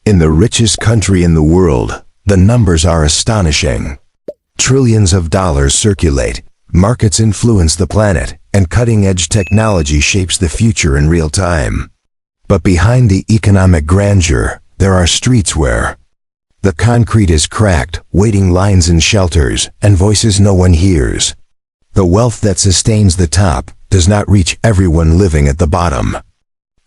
In the richest country in the world, the numbers are astonishing. Trillions of dollars circulate, markets influence the planet, and cutting-edge technology shapes the future in real time. But behind the economic grandeur, there are streets where the concrete is cracked, waiting lines in shelters, and voices no one hears. The wealth that sustains the top does not reach everyone living at the bottom.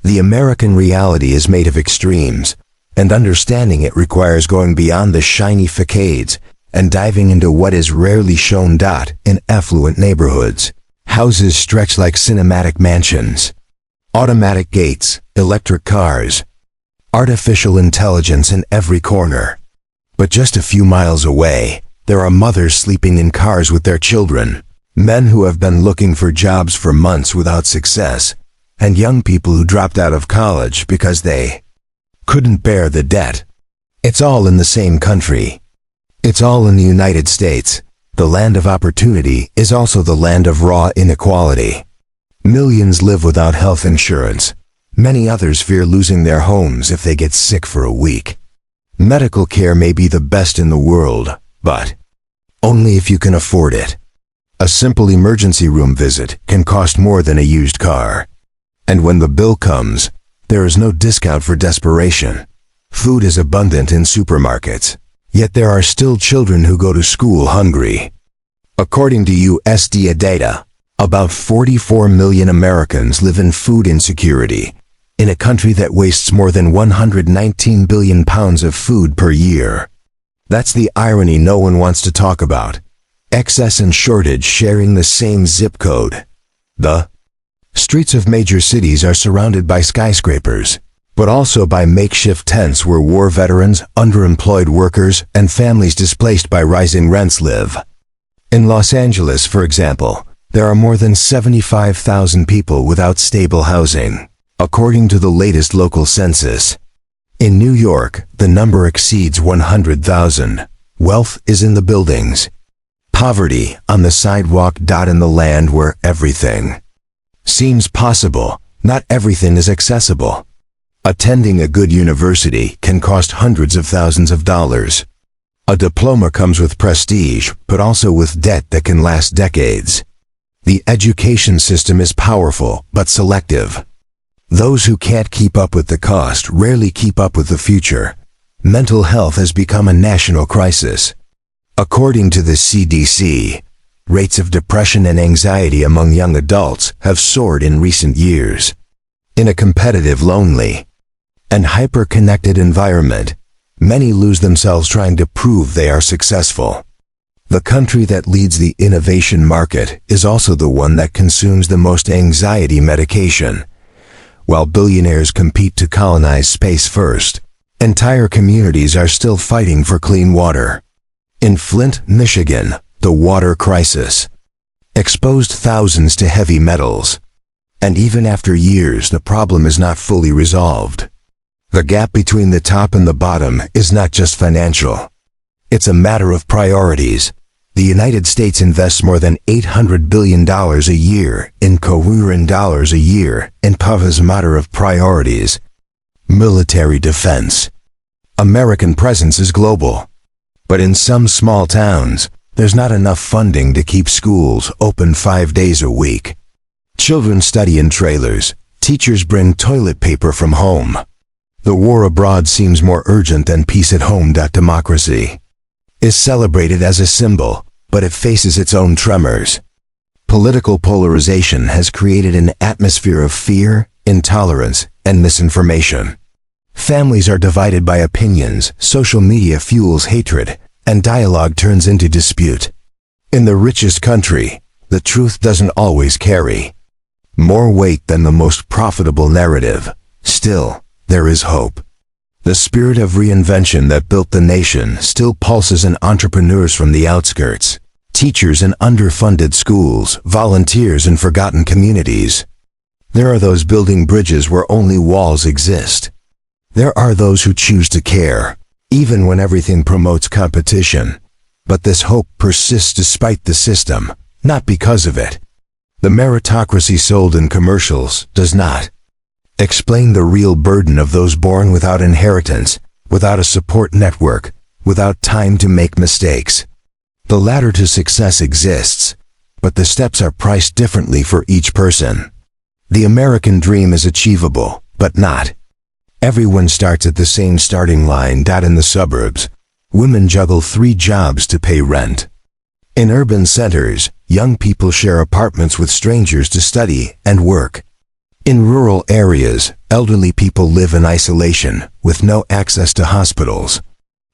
The American reality is made of extremes, and understanding it requires going beyond the shiny facades and diving into what is rarely shown. In affluent neighborhoods, houses stretch like cinematic mansions. Automatic gates, electric cars, artificial intelligence in every corner. But just a few miles away, there are mothers sleeping in cars with their children, men who have been looking for jobs for months without success, and young people who dropped out of college because they couldn't bear the debt. It's all in the same country. It's all in the United States. The land of opportunity is also the land of raw inequality. Millions live without health insurance. Many others fear losing their homes if they get sick for a week. Medical care may be the best in the world, but only if you can afford it. A simple emergency room visit can cost more than a used car. And when the bill comes, there is no discount for desperation. Food is abundant in supermarkets, yet there are still children who go to school hungry. According to USDA data, about 44 million Americans live in food insecurity, in a country that wastes more than 119 billion pounds of food per year. That's the irony no one wants to talk about. Excess and shortage sharing the same zip code. The streets of major cities are surrounded by skyscrapers, but also by makeshift tents where war veterans, underemployed workers, and families displaced by rising rents live. In Los Angeles, for example, there are more than 75,000 people without stable housing, according to the latest local census. In New York, the number exceeds 100,000. Wealth is in the buildings. Poverty on the sidewalk. In the land where everything seems possible, not everything is accessible. Attending a good university can cost hundreds of thousands of dollars. A diploma comes with prestige, but also with debt that can last decades. The education system is powerful, but selective. Those who can't keep up with the cost rarely keep up with the future. Mental health has become a national crisis. According to the CDC, rates of depression and anxiety among young adults have soared in recent years. In a competitive, lonely, and hyper-connected environment, many lose themselves trying to prove they are successful. The country that leads the innovation market is also the one that consumes the most anxiety medication. While billionaires compete to colonize space first, entire communities are still fighting for clean water. In Flint, Michigan, the water crisis exposed thousands to heavy metals. And even after years, the problem is not fully resolved. The gap between the top and the bottom is not just financial. It's a matter of priorities. The United States invests more than $800 billion a year in dollars a year in Pava's matter of priorities. Military defense. American presence is global. But in some small towns, there's not enough funding to keep schools open 5 days a week. Children study in trailers. Teachers bring toilet paper from home. The war abroad seems more urgent than peace at home. Democracy is celebrated as a symbol, but it faces its own tremors. Political polarization has created an atmosphere of fear, intolerance, and misinformation. Families are divided by opinions, social media fuels hatred, and dialogue turns into dispute. In the richest country, the truth doesn't always carry more weight than the most profitable narrative. Still, there is hope. The spirit of reinvention that built the nation still pulses in entrepreneurs from the outskirts, teachers in underfunded schools, volunteers in forgotten communities. There are those building bridges where only walls exist. There are those who choose to care, even when everything promotes competition. But this hope persists despite the system, not because of it. The meritocracy sold in commercials does not explain the real burden of those born without inheritance, without a support network, without time to make mistakes. The ladder to success exists, but the steps are priced differently for each person. The American dream is achievable, but not. Everyone starts at the same starting line. In the suburbs, women juggle 3 jobs to pay rent. In urban centers, young people share apartments with strangers to study and work. In rural areas, elderly people live in isolation with no access to hospitals.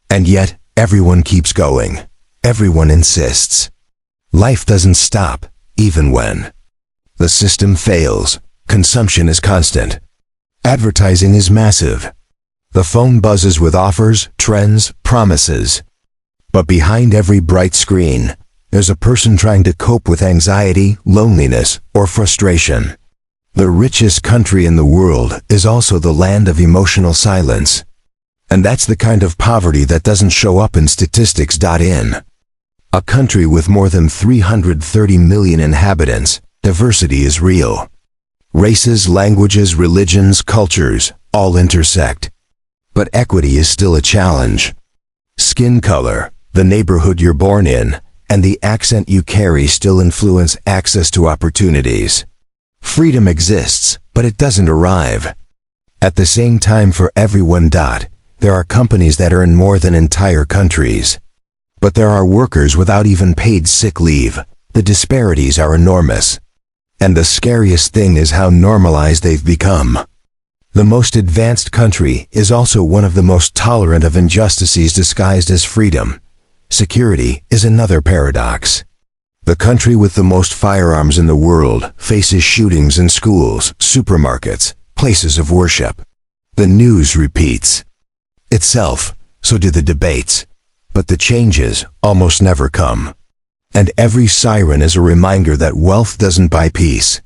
And yet, everyone keeps going. Everyone insists. Life doesn't stop, even when the system fails. Consumption is constant. Advertising is massive. The phone buzzes with offers, trends, promises. But behind every bright screen, there's a person trying to cope with anxiety, loneliness, or frustration. The richest country in the world is also the land of emotional silence. And that's the kind of poverty that doesn't show up in statistics. In a country with more than 330 million inhabitants, diversity is real. Races, languages, religions, cultures, all intersect. But equity is still a challenge. Skin color, the neighborhood you're born in, and the accent you carry still influence access to opportunities. Freedom exists, but it doesn't arrive. At the same time, for everyone, there are companies that earn more than entire countries. But there are workers without even paid sick leave. The disparities are enormous. And the scariest thing is how normalized they've become. The most advanced country is also one of the most tolerant of injustices disguised as freedom. Security is another paradox. The country with the most firearms in the world faces shootings in schools, supermarkets, places of worship. The news repeats itself, so do the debates. But the changes almost never come. And every siren is a reminder that wealth doesn't buy peace.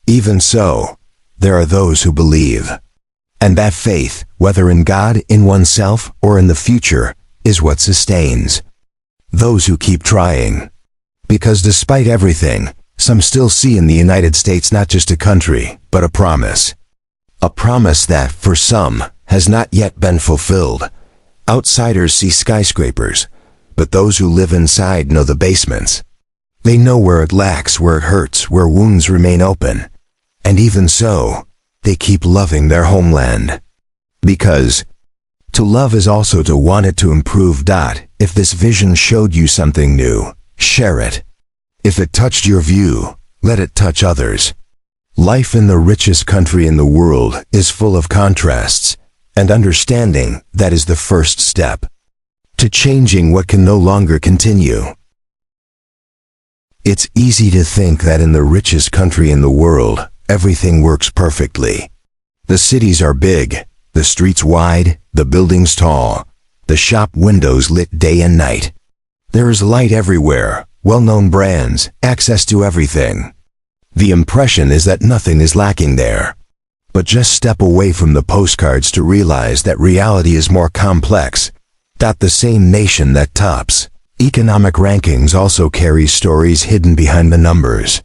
Even so, there are those who believe. And that faith, whether in God, in oneself, or in the future, is what sustains those who keep trying. Because despite everything, some still see in the United States not just a country, but a promise. A promise that, for some, has not yet been fulfilled. Outsiders see skyscrapers, but those who live inside know the basements. They know where it lacks, where it hurts, where wounds remain open. And even so, they keep loving their homeland. Because to love is also to want it to improve. If this vision showed you something new, share it. If it touched your view, let it touch others. Life in the richest country in the world is full of contrasts, and understanding that is the first step to changing what can no longer continue. It's easy to think that in the richest country in the world, everything works perfectly. The cities are big, the streets wide, the buildings tall, the shop windows lit day and night. There is light everywhere, well-known brands, access to everything. The impression is that nothing is lacking there. But just step away from the postcards to realize that reality is more complex. The same nation that tops economic rankings also carries stories hidden behind the numbers.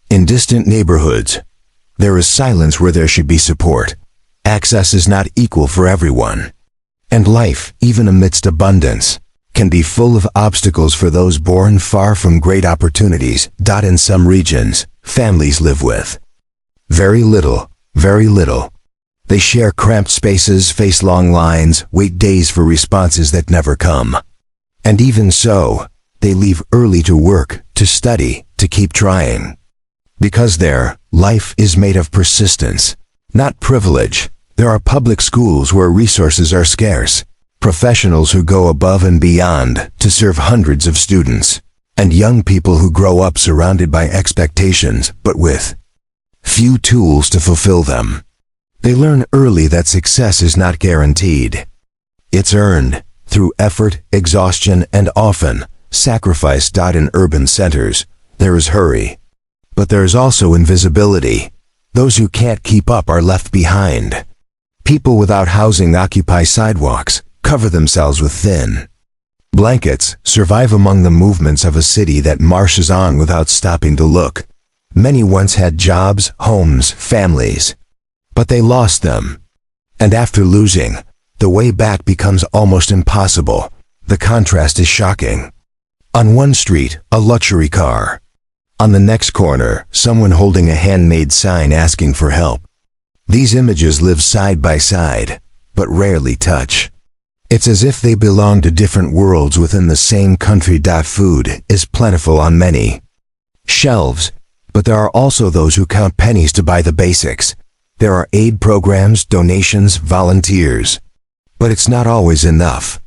In distant neighborhoods, there is silence where there should be support. Access is not equal for everyone. And life, even amidst abundance, can be full of obstacles for those born far from great opportunities. In some regions, families live with very little. They share cramped spaces, face long lines, wait days for responses that never come. And even so, they leave early to work, to study, to keep trying. Because their life is made of persistence, not privilege. There are public schools where resources are scarce, professionals who go above and beyond to serve hundreds of students, and young people who grow up surrounded by expectations, but with few tools to fulfill them. They learn early that success is not guaranteed. It's earned through effort, exhaustion, and often sacrifice. In urban centers, there is hurry. But there is also invisibility. Those who can't keep up are left behind. People without housing occupy sidewalks, cover themselves with thin blankets, survive among the movements of a city that marches on without stopping to look. Many once had jobs, homes, families, but they lost them. And after losing, the way back becomes almost impossible. The contrast is shocking. On one street, a luxury car. On the next corner, someone holding a handmade sign asking for help. These images live side by side, but rarely touch. It's as if they belong to different worlds within the same country. Food is plentiful on many shelves, but there are also those who count pennies to buy the basics. There are aid programs, donations, volunteers. But it's not always enough.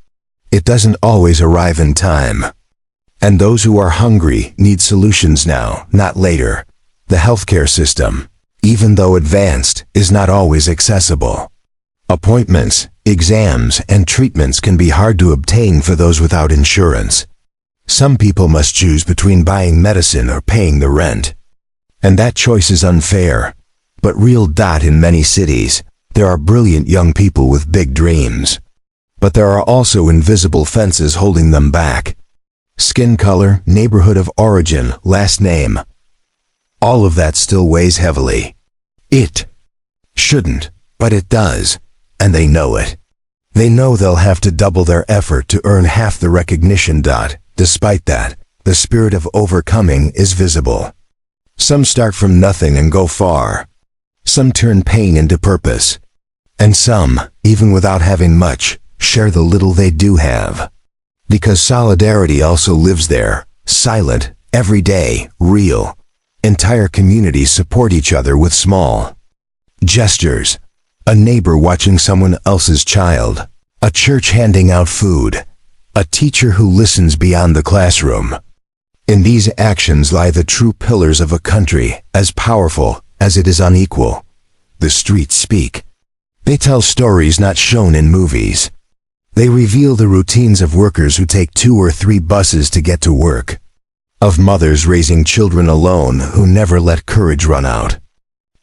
It doesn't always arrive in time. And those who are hungry need solutions now, not later. The healthcare system, even though advanced, is not always accessible. Appointments, exams, and treatments can be hard to obtain for those without insurance. Some people must choose between buying medicine or paying the rent. And that choice is unfair, but real. In many cities, there are brilliant young people with big dreams. But there are also invisible fences holding them back. Skin color, neighborhood of origin, last name. All of that still weighs heavily. It shouldn't, but it does, and they know it. They know they'll have to double their effort to earn half the recognition. Despite that, the spirit of overcoming is visible. Some start from nothing and go far. Some turn pain into purpose. And some, even without having much, share the little they do have. Because solidarity also lives there, silent, everyday, real. Entire communities support each other with small gestures. A neighbor watching someone else's child. A church handing out food. A teacher who listens beyond the classroom. In these actions lie the true pillars of a country, as powerful as it is unequal. The streets speak. They tell stories not shown in movies. They reveal the routines of workers who take 2 or 3 buses to get to work. Of mothers raising children alone who never let courage run out.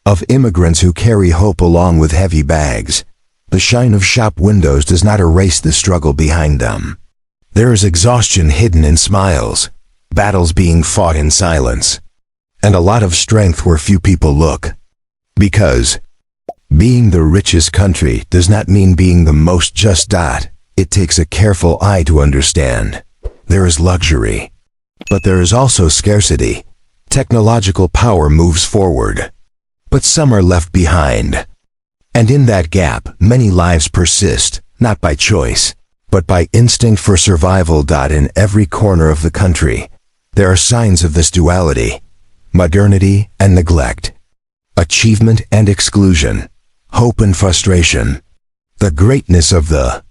Of immigrants who carry hope along with heavy bags. The shine of shop windows does not erase the struggle behind them. There is exhaustion hidden in smiles, battles being fought in silence, and a lot of strength where few people look. Because being the richest country does not mean being the most just. It takes a careful eye to understand. There is luxury, but there is also scarcity. Technological power moves forward, but some are left behind. And in that gap, many lives persist, not by choice, but by instinct for survival. In every corner of the country, there are signs of this duality: modernity and neglect, achievement and exclusion, hope and frustration. The greatness of the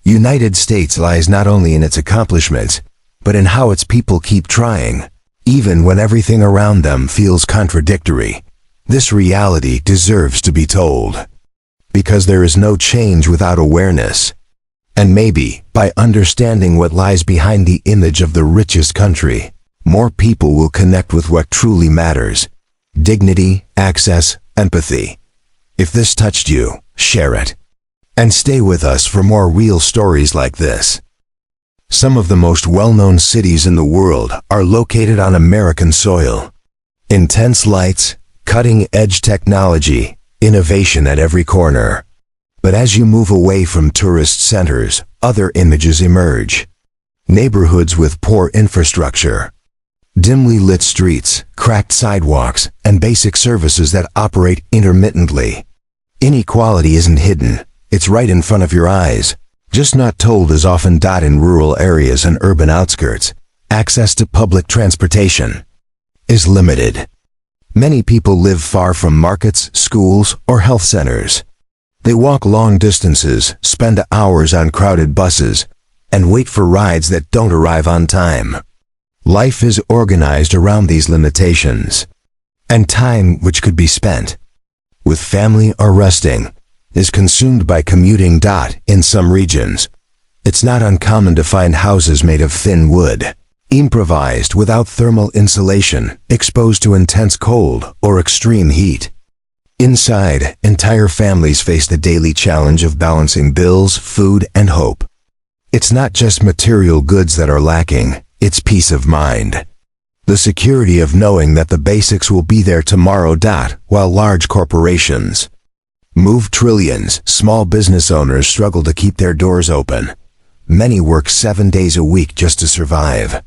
United States lies not only in its accomplishments, but in how its people keep trying, even when everything around them feels contradictory. This reality deserves to be told. Because there is no change without awareness. And maybe, by understanding what lies behind the image of the richest country, more people will connect with what truly matters: dignity, access, empathy. If this touched you, share it. And stay with us for more real stories like this. Some of the most well-known cities in the world are located on American soil. Intense lights, cutting-edge technology, innovation at every corner. But as you move away from tourist centers, other images emerge. Neighborhoods with poor infrastructure. Dimly lit streets, cracked sidewalks, and basic services that operate intermittently. Inequality isn't hidden. It's right in front of your eyes, just not told as often. In rural areas and urban outskirts, access to public transportation is limited. Many people live far from markets, schools, or health centers. They walk long distances, spend hours on crowded buses, and wait for rides that don't arrive on time. Life is organized around these limitations, and time which could be spent with family or resting is consumed by commuting. In some regions, it's not uncommon to find houses made of thin wood, improvised without thermal insulation, exposed to intense cold or extreme heat. Inside, entire families face the daily challenge of balancing bills, food, and hope. It's not just material goods that are lacking, it's peace of mind. The security of knowing that the basics will be there tomorrow. While large corporations Move trillions. Small business owners struggle to keep their doors open. Many work 7 days a week just to survive.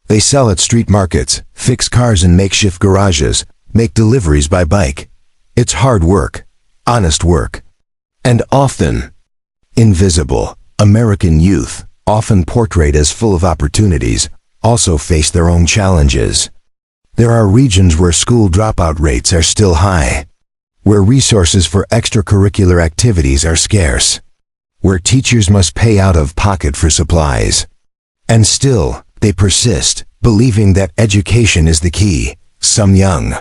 They sell at street markets, fix cars in makeshift garages, make deliveries by bike. It's hard work, honest work, and often invisible. American youth, often portrayed as full of opportunities, also face their own challenges. There are regions where school dropout rates are still high, where resources for extracurricular activities are scarce, where teachers must pay out of pocket for supplies. And still, they persist, believing that education is the key. Some young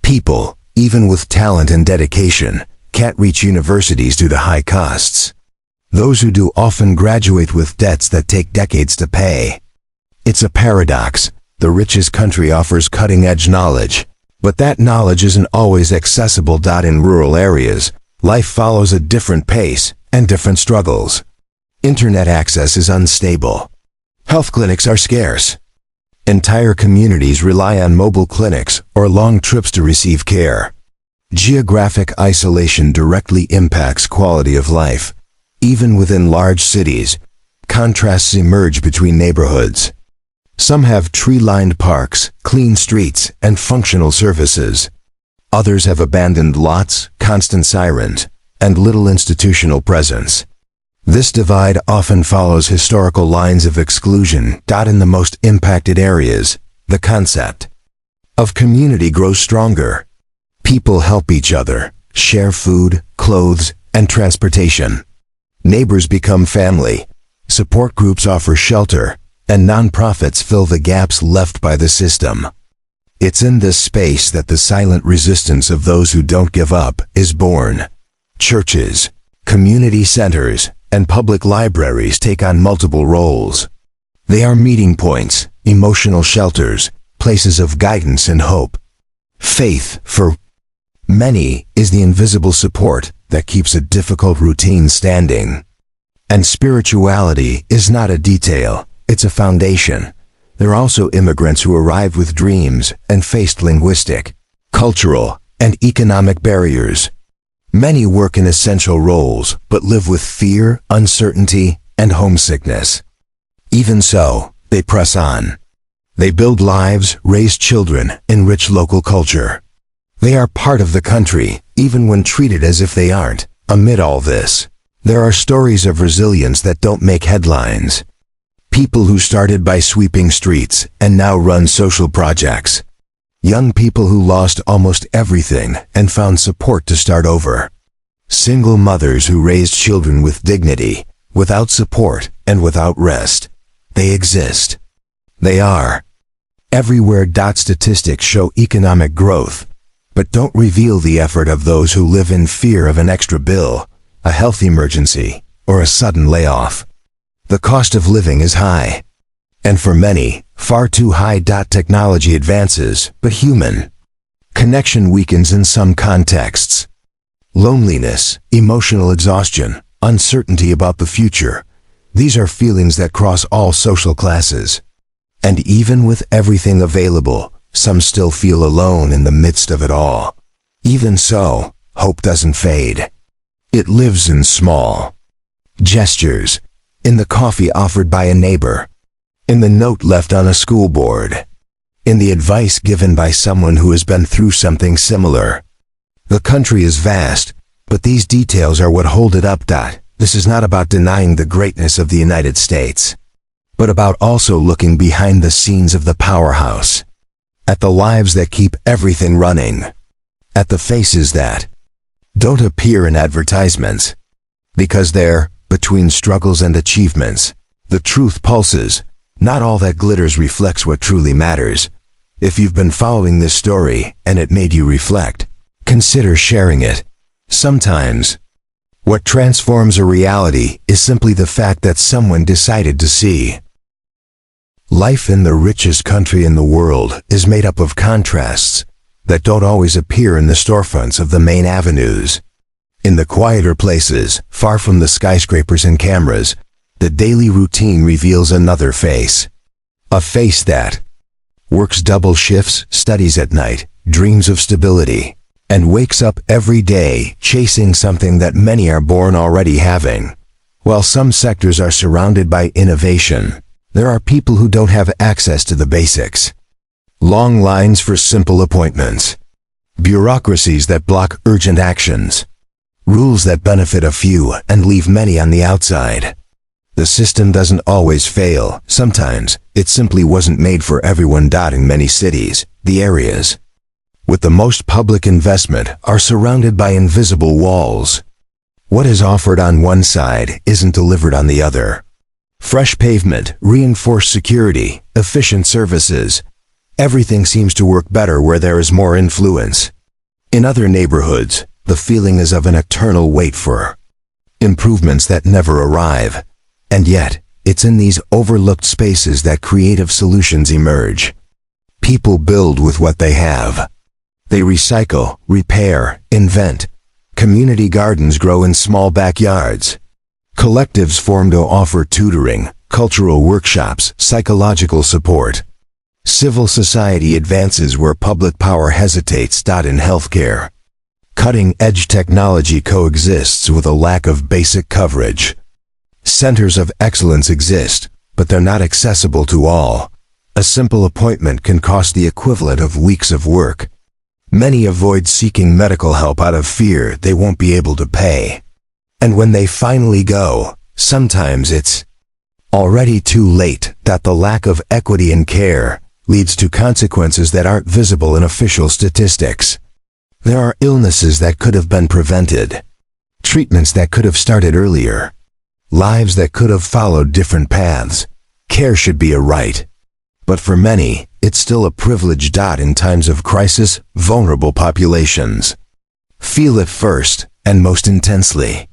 people, even with talent and dedication, can't reach universities due to high costs. Those who do often graduate with debts that take decades to pay. It's a paradox. The richest country offers cutting-edge knowledge, but that knowledge isn't always accessible. In rural areas, life follows a different pace and different struggles. Internet access is unstable. Health clinics are scarce. Entire communities rely on mobile clinics or long trips to receive care. Geographic isolation directly impacts quality of life. Even within large cities, contrasts emerge between neighborhoods. Some have tree-lined parks, clean streets, and functional services. Others have abandoned lots, constant sirens, and little institutional presence. This divide often follows historical lines of exclusion. In the most impacted areas, the concept of community grows stronger. People help each other, share food, clothes, and transportation. Neighbors become family. Support groups offer shelter, and nonprofits fill the gaps left by the system. It's in this space that the silent resistance of those who don't give up is born. Churches, community centers, and public libraries take on multiple roles. They are meeting points, emotional shelters, places of guidance and hope. Faith, for many, is the invisible support that keeps a difficult routine standing. And spirituality is not a detail, it's a foundation. There are also immigrants who arrived with dreams and faced linguistic, cultural, and economic barriers. Many work in essential roles, but live with fear, uncertainty, and homesickness. Even so, they press on. They build lives, raise children, enrich local culture. They are part of the country, even when treated as if they aren't. Amid all this, there are stories of resilience that don't make headlines. People who started by sweeping streets and now run social projects. Young people who lost almost everything and found support to start over. Single mothers who raised children with dignity, without support and without rest. They exist. They are everywhere. Statistics show economic growth, but don't reveal the effort of those who live in fear of an extra bill, a health emergency, or a sudden layoff. The cost of living is high, and for many, far too high. Technology advances, but human connection weakens in some contexts. Loneliness, emotional exhaustion, uncertainty about the future. These are feelings that cross all social classes. And even with everything available, some still feel alone in the midst of it all. Even so, hope doesn't fade. It lives in small gestures. In the coffee offered by a neighbor, in the note left on a school board, in the advice given by someone who has been through something similar. The country is vast, but these details are what hold it up. This is not about denying the greatness of the United States, but about also looking behind the scenes of the powerhouse, at the lives that keep everything running, at the faces that don't appear in advertisements, because they're between struggles and achievements. The truth pulses. Not all that glitters reflects what truly matters. If you've been following this story and it made you reflect, consider sharing it. Sometimes, what transforms a reality is simply the fact that someone decided to see. Life in the richest country in the world is made up of contrasts that don't always appear in the storefronts of the main avenues. In the quieter places, far from the skyscrapers and cameras, the daily routine reveals another face. A face that works double shifts, studies at night, dreams of stability, and wakes up every day chasing something that many are born already having. While some sectors are surrounded by innovation, there are people who don't have access to the basics. Long lines for simple appointments. Bureaucracies that block urgent actions. Rules that benefit a few and leave many on the outside. The system doesn't always fail. Sometimes, it simply wasn't made for everyone. In many cities, the areas with the most public investment are surrounded by invisible walls. What is offered on one side isn't delivered on the other. Fresh pavement, reinforced security, efficient services. Everything seems to work better where there is more influence. In other neighborhoods, the feeling is of an eternal wait for improvements that never arrive. And yet, it's in these overlooked spaces that creative solutions emerge. People build with what they have. They recycle, repair, invent. Community gardens grow in small backyards. Collectives form to offer tutoring, cultural workshops, psychological support. Civil society advances where public power hesitates. In healthcare, cutting-edge technology coexists with a lack of basic coverage. Centers of excellence exist, but they're not accessible to all. A simple appointment can cost the equivalent of weeks of work. Many avoid seeking medical help out of fear they won't be able to pay. And when they finally go, sometimes it's already too late. The lack of equity in care leads to consequences that aren't visible in official statistics. There are illnesses that could have been prevented, treatments that could have started earlier, lives that could have followed different paths. Care should be a right. But for many, it's still a privilege. In times of crisis, vulnerable populations feel it first and most intensely.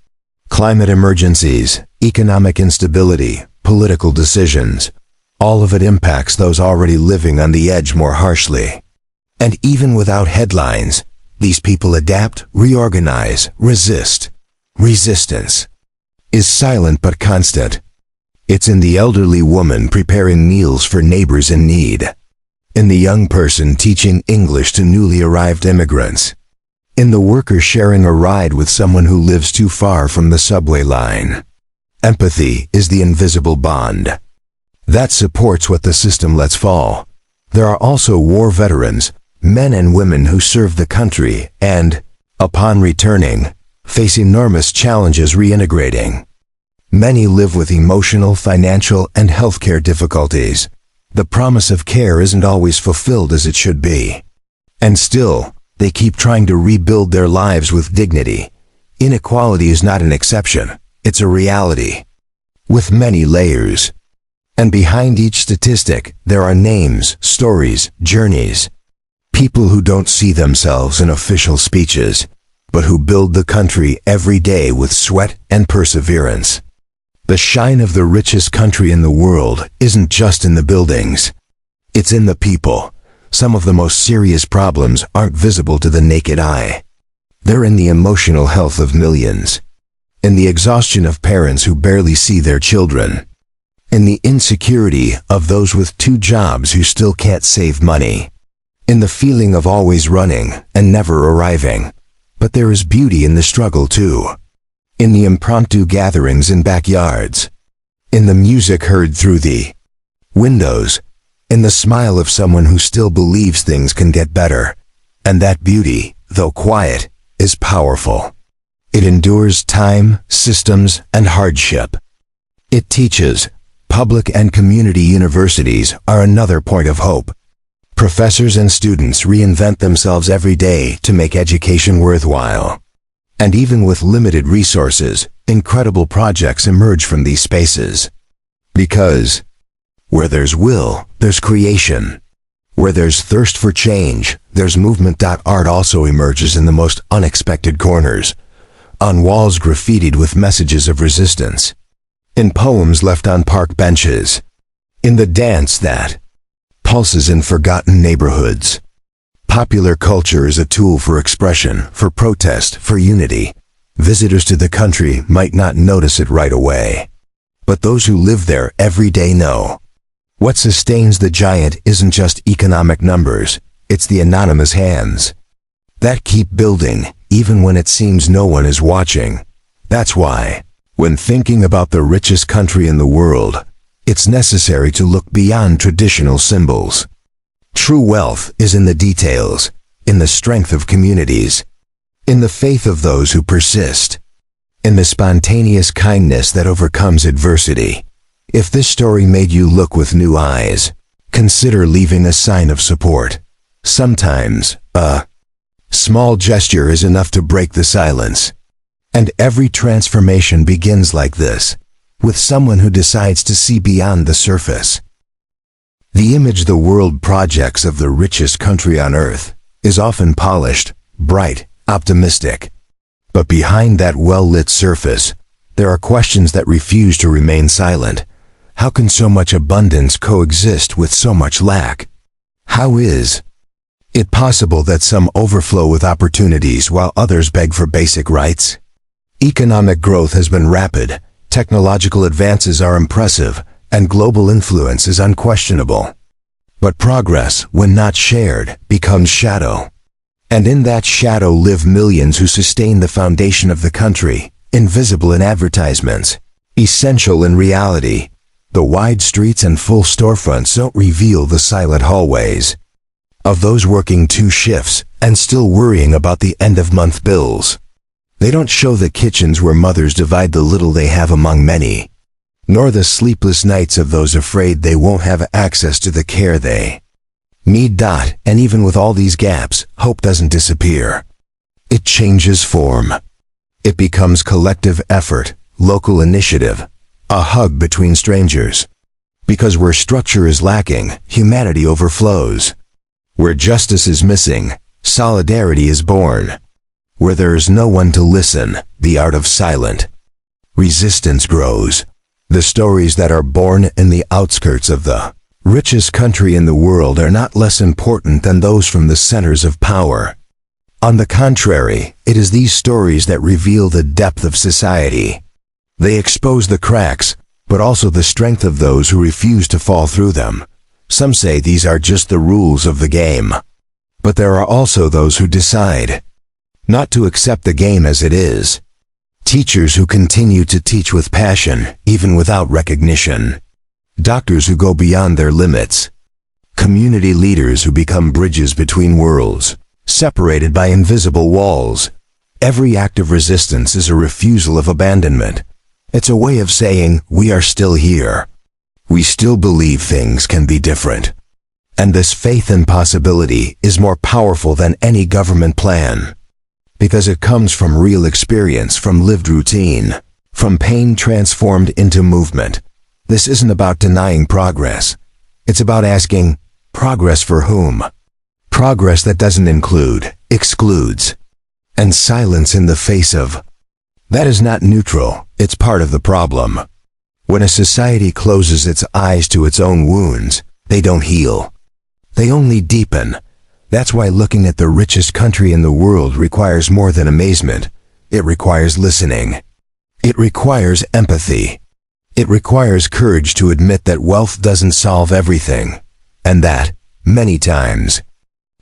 Climate emergencies, economic instability, political decisions, all of it impacts those already living on the edge more harshly. And even without headlines, these people adapt, reorganize, resist. Resistance is silent but constant. It's in the elderly woman preparing meals for neighbors in need. In the young person teaching English to newly arrived immigrants. In the worker sharing a ride with someone who lives too far from the subway line. Empathy is the invisible bond that supports what the system lets fall. There are also war veterans, men and women who serve the country and, upon returning, face enormous challenges reintegrating. Many live with emotional, financial, and healthcare difficulties. The promise of care isn't always fulfilled as it should be. And still, they keep trying to rebuild their lives with dignity. Inequality is not an exception, it's a reality. With many layers. And behind each statistic, there are names, stories, journeys. People who don't see themselves in official speeches, but who build the country every day with sweat and perseverance. The shine of the richest country in the world isn't just in the buildings. It's in the people. Some of the most serious problems aren't visible to the naked eye. They're in the emotional health of millions. In the exhaustion of parents who barely see their children. In the insecurity of those with 2 jobs who still can't save money. In the feeling of always running and never arriving. But there is beauty in the struggle too. In the impromptu gatherings in backyards. In the music heard through the windows. In the smile of someone who still believes things can get better. And that beauty, though quiet, is powerful. It endures time, systems, and hardship. It teaches. Public and community universities are another point of hope. Professors and students reinvent themselves every day to make education worthwhile. And even with limited resources, incredible projects emerge from these spaces. Because where there's will, there's creation. Where there's thirst for change, there's movement. Art also emerges in the most unexpected corners. On walls graffitied with messages of resistance. In poems left on park benches. In the dance that pulses in forgotten neighborhoods. Popular culture is a tool for expression, for protest, for unity. Visitors to the country might not notice it right away. But those who live there every day know. What sustains the giant isn't just economic numbers, it's the anonymous hands. that keep building, even when it seems no one is watching. That's why, when thinking about the richest country in the world, it's necessary to look beyond traditional symbols. True wealth is in the details, in the strength of communities, in the faith of those who persist, in the spontaneous kindness that overcomes adversity. If this story made you look with new eyes, consider leaving a sign of support. Sometimes, a small gesture is enough to break the silence. And every transformation begins like this, with someone who decides to see beyond the surface. The image the world projects of the richest country on earth is often polished, bright, optimistic. But behind that well-lit surface, there are questions that refuse to remain silent. How can so much abundance coexist with so much lack? How is it possible that some overflow with opportunities while others beg for basic rights? Economic growth has been rapid, technological advances are impressive, and global influence is unquestionable. But progress, when not shared, becomes shadow. And in that shadow live millions who sustain the foundation of the country, invisible in advertisements, essential in reality. The wide streets and full storefronts don't reveal the silent hallways of those working 2 shifts and still worrying about the end-of-month bills. They don't show the kitchens where mothers divide the little they have among many, nor the sleepless nights of those afraid they won't have access to the care they need. And even with all these gaps, hope doesn't disappear. It changes form. It becomes collective effort, local initiative, a hug between strangers. Because where structure is lacking, humanity overflows. Where justice is missing, solidarity is born. Where there is no one to listen, the art of silent resistance grows. The stories that are born in the outskirts of the richest country in the world are not less important than those from the centers of power. On the contrary, it is these stories that reveal the depth of society. They expose the cracks, but also the strength of those who refuse to fall through them. Some say these are just the rules of the game. But there are also those who decide not to accept the game as it is. Teachers who continue to teach with passion, even without recognition. Doctors who go beyond their limits. Community leaders who become bridges between worlds, separated by invisible walls. Every act of resistance is a refusal of abandonment. It's a way of saying, we are still here. We still believe things can be different. And this faith in possibility is more powerful than any government plan. Because it comes from real experience, from lived routine, from pain transformed into movement. This isn't about denying progress. It's about asking, progress for whom? Progress that doesn't include, excludes. And silence in the face of. That is not neutral, it's part of the problem. When a society closes its eyes to its own wounds, they don't heal. They only deepen. That's why looking at the richest country in the world requires more than amazement. It requires listening. It requires empathy. It requires courage to admit that wealth doesn't solve everything, and that, many times,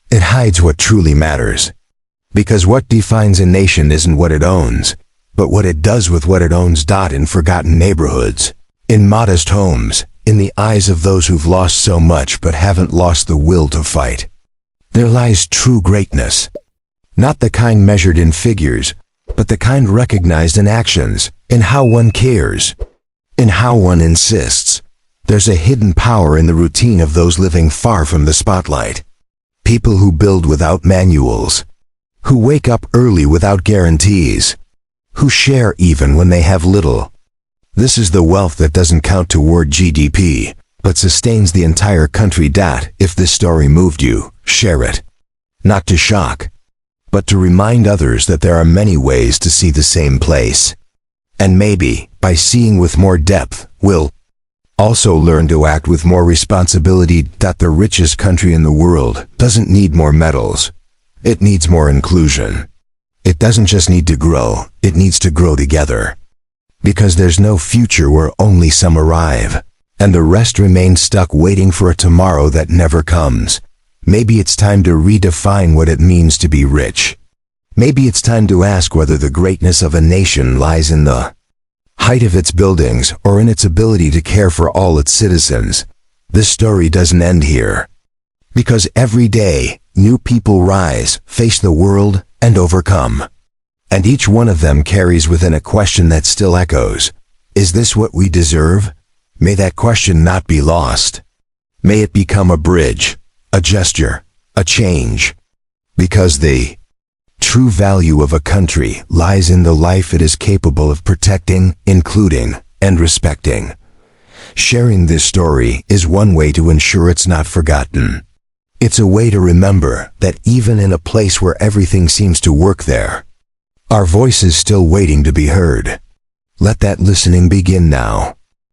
it hides what truly matters. Because what defines a nation isn't what it owns, but what it does with what it owns. In forgotten neighborhoods, in modest homes, in the eyes of those who've lost so much but haven't lost the will to fight. There lies true greatness. Not the kind measured in figures, but the kind recognized in actions, in how one cares, in how one insists. There's a hidden power in the routine of those living far from the spotlight. People who build without manuals, who wake up early without guarantees, who share even when they have little. This is the wealth that doesn't count toward GDP, but sustains the entire country. If this story moved you, share it. Not to shock, but to remind others that there are many ways to see the same place. And maybe, by seeing with more depth, we'll also learn to act with more responsibility. The richest country in the world doesn't need more medals. It needs more inclusion. It doesn't just need to grow, it needs to grow together. Because there's no future where only some arrive, and the rest remain stuck waiting for a tomorrow that never comes. Maybe it's time to redefine what it means to be rich. Maybe it's time to ask whether the greatness of a nation lies in the height of its buildings or in its ability to care for all its citizens. This story doesn't end here. Because every day, new people rise, face the world, and overcome. And each one of them carries within a question that still echoes. Is this what we deserve? May that question not be lost. May it become a bridge, a gesture, a change. Because the true value of a country lies in the life it is capable of protecting, including, and respecting. Sharing this story is one way to ensure it's not forgotten. It's a way to remember that even in a place where everything seems to work there, our voice is still waiting to be heard. Let that listening begin now.